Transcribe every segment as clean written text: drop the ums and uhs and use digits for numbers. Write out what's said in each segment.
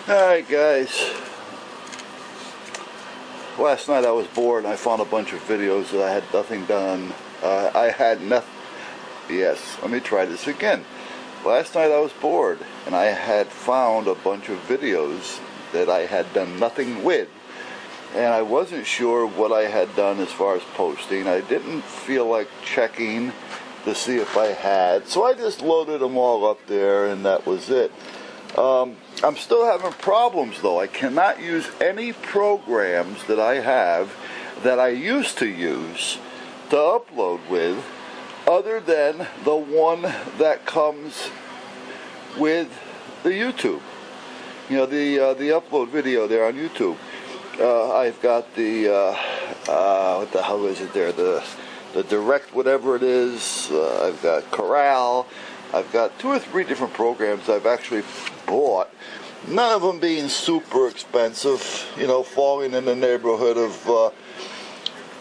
Alright guys, last night I was bored and I found a bunch of videos that I had nothing done. Yes, let me try this again. Last night I was bored and I had found a bunch of videos that I had done nothing with, and I wasn't sure what I had done as far as posting. I didn't feel like checking to see if I had, so I just loaded them all up there and that was it. I'm still having problems though. I cannot use any programs that I have that I used to use to upload with, other than the one that comes with the YouTube. You know, the upload video there on YouTube. I've got the what the hell is it there? The direct whatever it is. I've got Corral. I've got 2 or 3 different programs I've actually bought. None of them being super expensive, you know, falling in the neighborhood of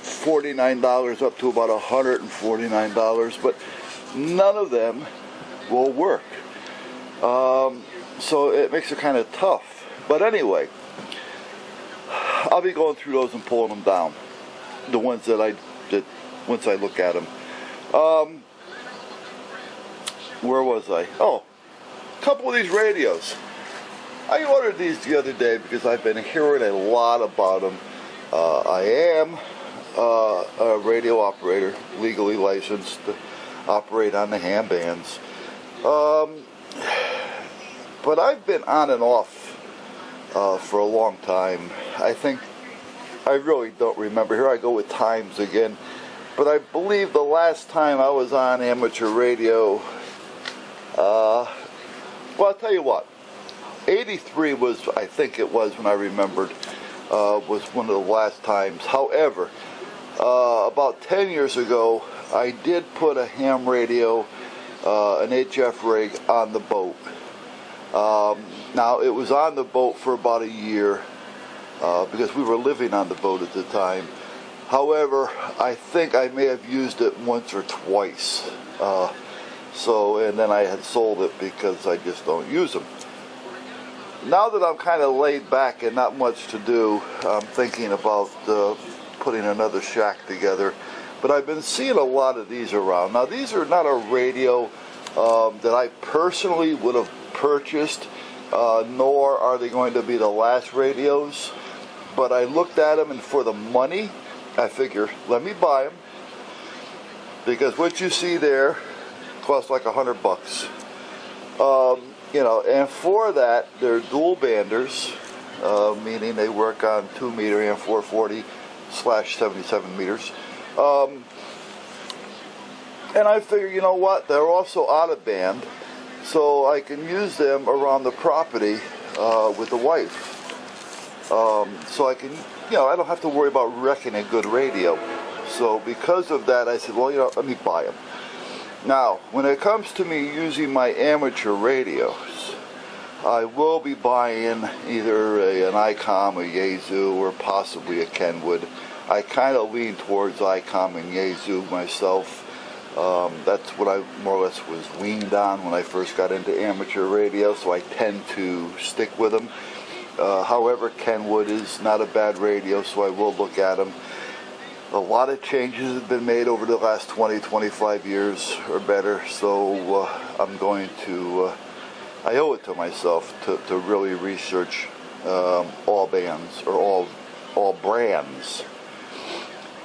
$49 up to about $149, but none of them will work. So it makes it kind of tough. But anyway, I'll be going through those and pulling them down. The ones that once I look at them. Where was I? Oh, a couple of these radios. I ordered these the other day because I've been hearing a lot about them. I am a radio operator, legally licensed to operate on the ham bands. But I've been on and off for a long time. I really don't remember. Here I go with times again. But I believe the last time I was on amateur radio, well, I'll tell you what. 83 was, I think it was when I remembered, was one of the last times. However, about 10 years ago, I did put a ham radio, an HF rig, on the boat. Now, it was on the boat for about a year, because we were living on the boat at the time. However, I think I may have used it once or twice. And then I had sold it because I just don't use them. Now that I'm kind of laid back and not much to do, I'm thinking about putting another shack together. But I've been seeing a lot of these around. Now, these are not a radio that I personally would have purchased, nor are they going to be the last radios. But I looked at them, and for the money, I figure, let me buy them. Because what you see there costs like $100. You know, and for that, they're dual banders, meaning they work on 2 meter and 440/77 meters. And I figure, you know what, they're also out of band, so I can use them around the property with the wife. So I can, you know, I don't have to worry about wrecking a good radio. So because of that, I said, well, you know, let me buy them. Now, when it comes to me using my amateur radios, I will be buying either an ICOM, a Yaesu, or possibly a Kenwood. I kind of lean towards ICOM and Yaesu myself. That's what I more or less was leaned on when I first got into amateur radio, so I tend to stick with them. However, Kenwood is not a bad radio, so I will look at them. A lot of changes have been made over the last 20-25 years or better, so I'm going to, I owe it to myself to really research all bands, or all brands.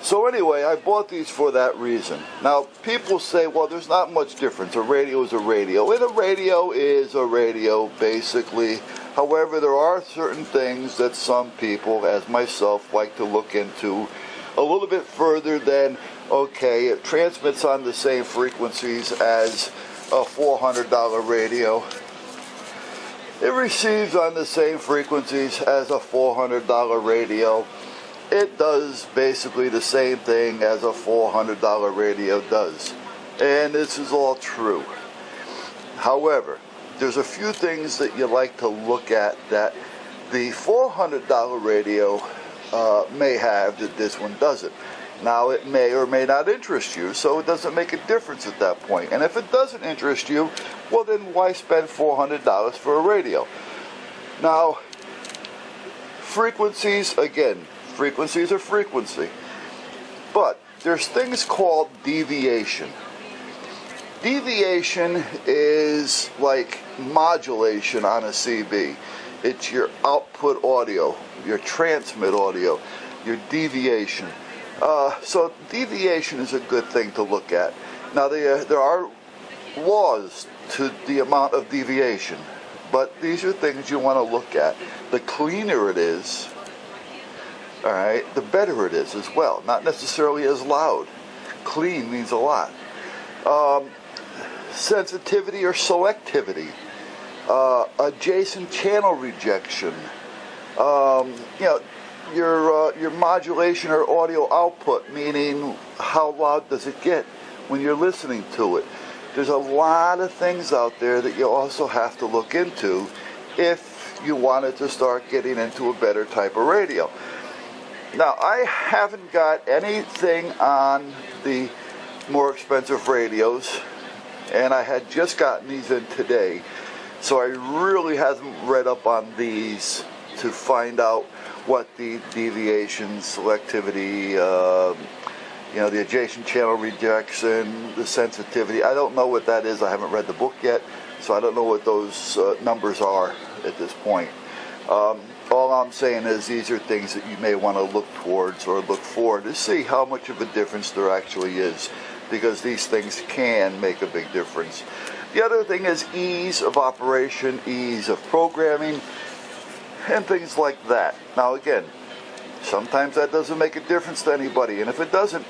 So anyway, I bought these for that reason. Now, people say, well, there's not much difference. A radio is a radio, and a radio is a radio, basically. However, there are certain things that some people, as myself, like to look into a little bit further than, okay, it transmits on the same frequencies as a $400 radio. It receives on the same frequencies as a $400 radio. It does basically the same thing as a $400 radio does. And this is all true. However, there's a few things that you like to look at that the $400 radio may have that this one doesn't. Now, it may or may not interest you, so it doesn't make a difference at that point. And if it doesn't interest you, well, then why spend $400 for a radio? Now, frequencies, again, frequencies are frequency. But there's things called deviation. Deviation is like modulation on a CB. It's your output audio, your transmit audio, your deviation. So deviation is a good thing to look at. Now there are laws to the amount of deviation, but these are things you want to look at. The cleaner it is, all right, the better it is as well. Not necessarily as loud. Clean means a lot. Sensitivity or selectivity. Adjacent channel rejection. Your modulation or audio output, meaning how loud does it get when you're listening to it. There's a lot of things out there that you also have to look into if you wanted to start getting into a better type of radio. Now, I haven't got anything on the more expensive radios, and I had just gotten these in today, so I really haven't read up on these to find out what the deviation, selectivity, the adjacent channel rejection, the sensitivity. I don't know what that is. I haven't read the book yet, so I don't know what those numbers are at this point. All I'm saying is these are things that you may want to look towards or look for to see how much of a difference there actually is, because these things can make a big difference. The other thing is ease of operation, ease of programming, and things like that. Now again, sometimes that doesn't make a difference to anybody, and if it doesn't,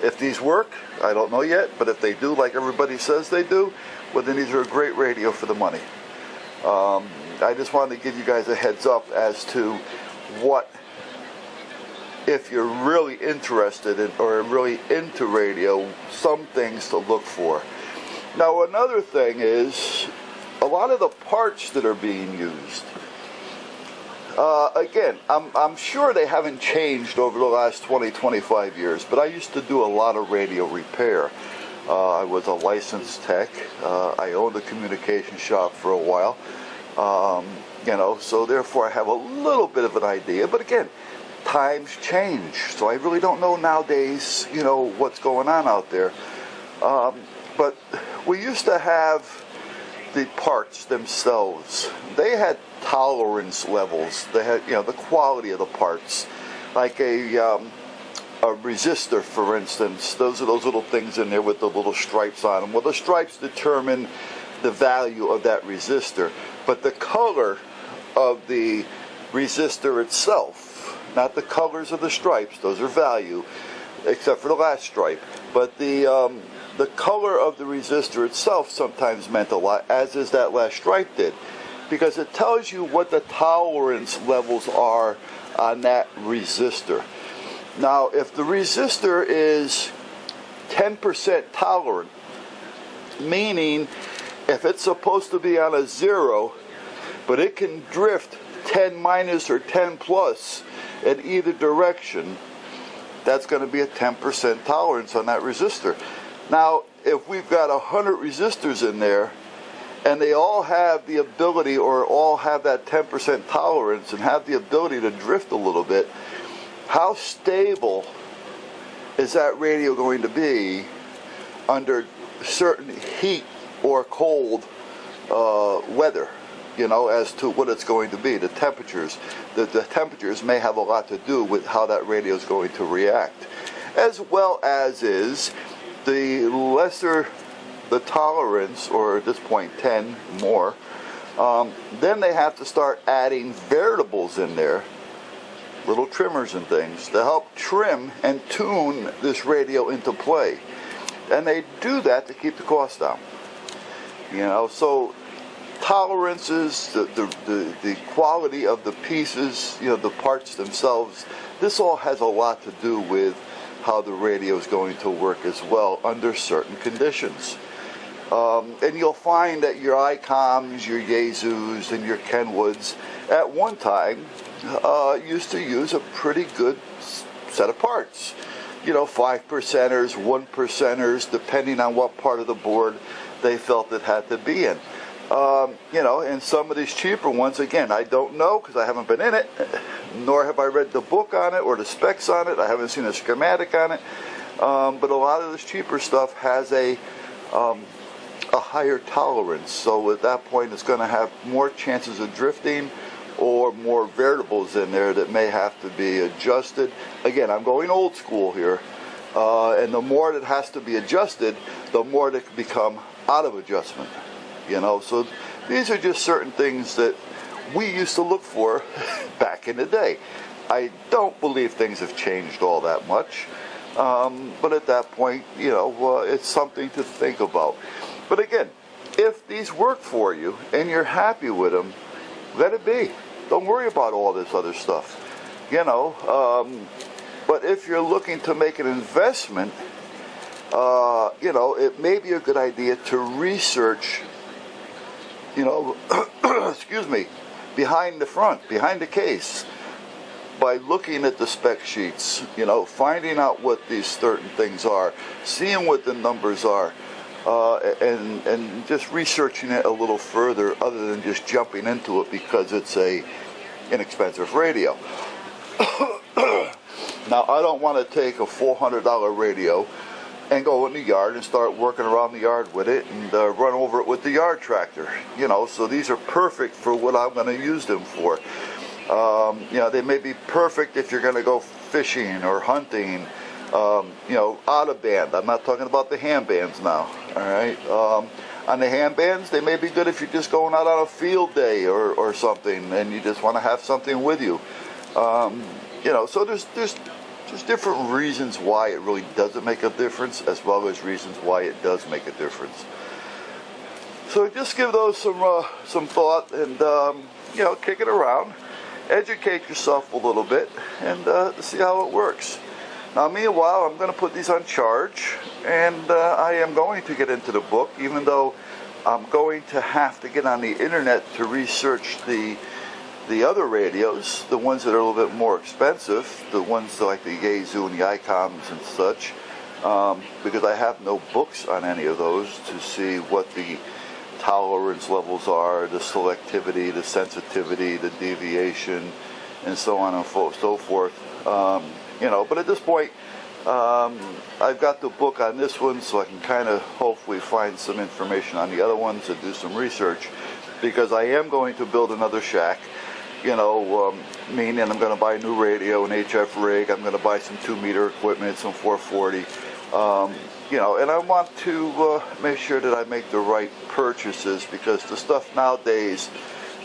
if these work, I don't know yet, but if they do like everybody says they do, well then these are a great radio for the money. I just wanted to give you guys a heads up as to what, if you're really interested in or really into radio, some things to look for. Now another thing is a lot of the parts that are being used. Again, I'm sure they haven't changed over the last 20-25 years, but I used to do a lot of radio repair. I was a licensed tech. I owned a communication shop for a while. So therefore I have a little bit of an idea. But again, times change, so I really don't know nowadays, what's going on out there. But we used to have the parts themselves. They had tolerance levels. They had, the quality of the parts. Like a resistor, for instance. Those are those little things in there with the little stripes on them. Well, the stripes determine the value of that resistor, but the color of the resistor itself, not the colors of the stripes, those are value, except for the last stripe, but the color of the resistor itself sometimes meant a lot, as is that last stripe did, because it tells you what the tolerance levels are on that resistor. Now, if the resistor is 10% tolerant, meaning if it's supposed to be on a 0, but it can drift 10 minus or 10 plus in either direction, that's going to be a 10% tolerance on that resistor. Now, if we've got 100 resistors in there, and they all have the ability, or all have that 10% tolerance and have the ability to drift a little bit, how stable is that radio going to be under certain heat or cold weather, as to what it's going to be, the temperatures. The temperatures may have a lot to do with how that radio is going to react, as well as is the lesser the tolerance, or at this point 10 more, then they have to start adding variables in there, little trimmers and things, to help trim and tune this radio into play. And they do that to keep the cost down. So tolerances, the quality of the pieces, the parts themselves, this all has a lot to do with how the radio is going to work as well under certain conditions. And you'll find that your ICOMs, your Yaesus, and your Kenwoods at one time used to use a pretty good set of parts. 5%ers, 1%ers, depending on what part of the board they felt it had to be in. You know, and some of these cheaper ones, again, I don't know because I haven't been in it, nor have I read the book on it or the specs on it. I haven't seen a schematic on it. But a lot of this cheaper stuff has a higher tolerance. So at that point, it's going to have more chances of drifting or more variables in there that may have to be adjusted. Again, I'm going old school here. And the more that has to be adjusted, the more that can become out of adjustment. You know, so these are just certain things that we used to look for back in the day. I don't believe things have changed all that much, but at that point, you know, it's something to think about. But again, if these work for you and you're happy with them, let it be. Don't worry about all this other stuff, you know. But if you're looking to make an investment, you know, it may be a good idea to research, you know, excuse me, behind the case, by looking at the spec sheets, you know, finding out what these certain things are, seeing what the numbers are, and just researching it a little further, other than just jumping into it because it's a inexpensive radio. Now, I don't want to take a $400 radio and go in the yard and start working around the yard with it and run over it with the yard tractor. You know, so these are perfect for what I'm going to use them for. You know, they may be perfect if you're going to go fishing or hunting, you know, out of band. I'm not talking about the hand bands now, all right? On the hand bands, they may be good if you're just going out on a field day or something and you just want to have something with you. You know, so there's different reasons why it really doesn't make a difference, as well as reasons why it does make a difference. So just give those some thought and, you know, kick it around. Educate yourself a little bit and see how it works. Now, meanwhile, I'm going to put these on charge, and I am going to get into the book, even though I'm going to have to get on the internet to research the other radios, the ones that are a little bit more expensive, the ones like the Yaesu and the ICOMs and such, because I have no books on any of those to see what the tolerance levels are, the selectivity, the sensitivity, the deviation, and so on and so forth. You know, but at this point, I've got the book on this one, so I can kind of hopefully find some information on the other ones and do some research, because I am going to build another shack. You know, meaning I'm going to buy a new radio, an HF rig. I'm going to buy some 2-meter equipment, some 440. You know, and I want to make sure that I make the right purchases, because the stuff nowadays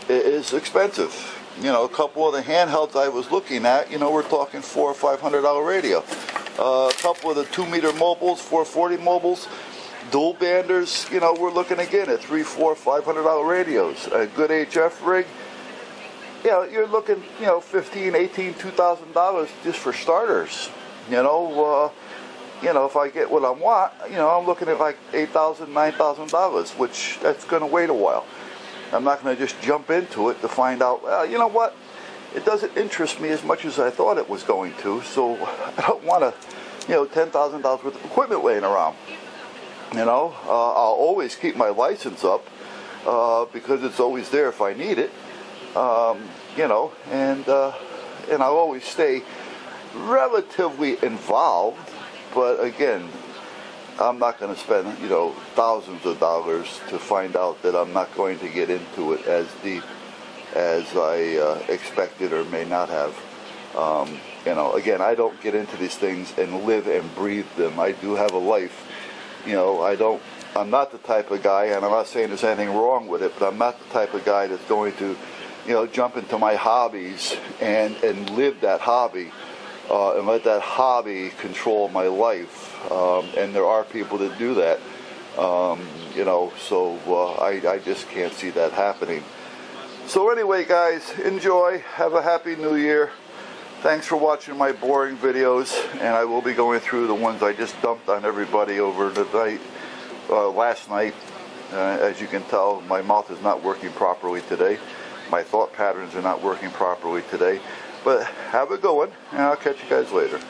is expensive. You know, a couple of the handhelds I was looking at, you know, we're talking $400 or $500 radio. A couple of the 2-meter mobiles, 440 mobiles, dual banders, you know, we're looking again at $300, $400, $500 radios. A good HF rig, you know, you're looking, you know, $1,500, $1,800, $2,000 just for starters. You know, if I get what I want, you know, I'm looking at like $8,000, $9,000, which that's going to wait a while. I'm not going to just jump into it to find out, well, you know what, it doesn't interest me as much as I thought it was going to, so I don't want to, you know, $10,000 worth of equipment laying around. You know, I'll always keep my license up because it's always there if I need it. You know, and I'll always stay relatively involved, but again, I'm not going to spend, you know, thousands of dollars to find out that I'm not going to get into it as deep as I expected or may not have. You know, again, I don't get into these things and live and breathe them. I do have a life. You know, I'm not the type of guy, and I'm not saying there's anything wrong with it, but I'm not the type of guy that's going to, you know, jump into my hobbies and live that hobby and let that hobby control my life. And there are people that do that, you know, so I just can't see that happening. So anyway, guys, enjoy. Have a happy new year. Thanks for watching my boring videos, and I will be going through the ones I just dumped on everybody over the night, last night. As you can tell, my mouth is not working properly today. My thought patterns are not working properly today. But have a good one, and I'll catch you guys later.